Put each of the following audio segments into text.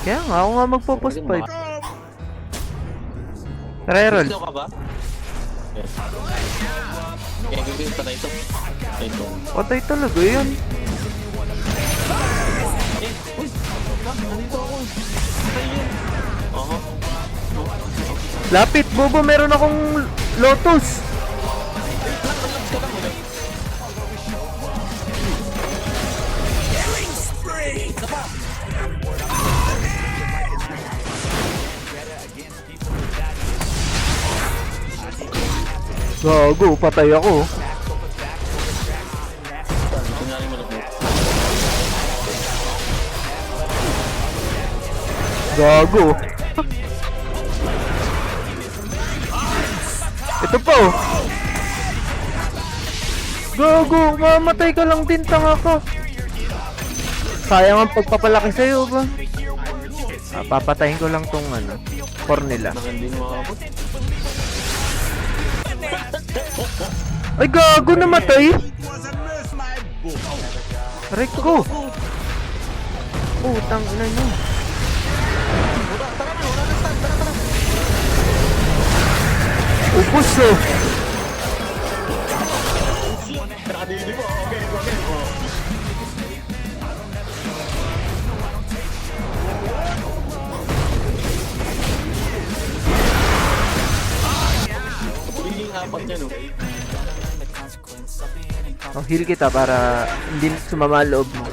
Kaya nga, ako nga magpo-post 5. Reroll. Gusto ka ba? Yes. Okay, gagawin pa na ito. Ito. Patay talaga yun. Uy! Nandito ako. Patay yun. Oo. Lapit, bobo, meron akong lotus. Gago, patay ako. Kunyari mo na po. Gago. Ito pa oh. Gago, mamatay ka lang din, tanga ka. Sayang ang pagpapalaki sa'yo ba? Papatayin ko lang tong ano, core nila. Baka hindi mo makapot. Ay gago, namatay. Rico. Putang ina nyo. Ubus oh. Nakadili mo. Okay, okay. Pagiging apat niya, no? Oh, heal kita para hindi sumama ang loob mo.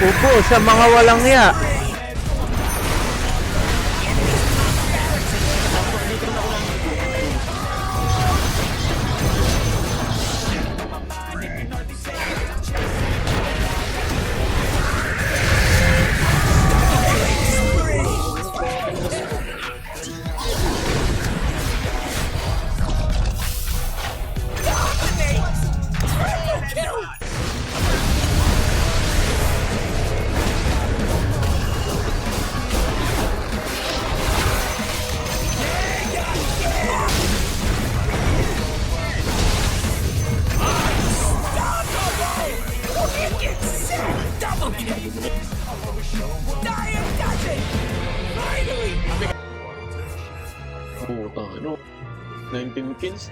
Upo sa mga walang ya. Puta, ano? 19 kills?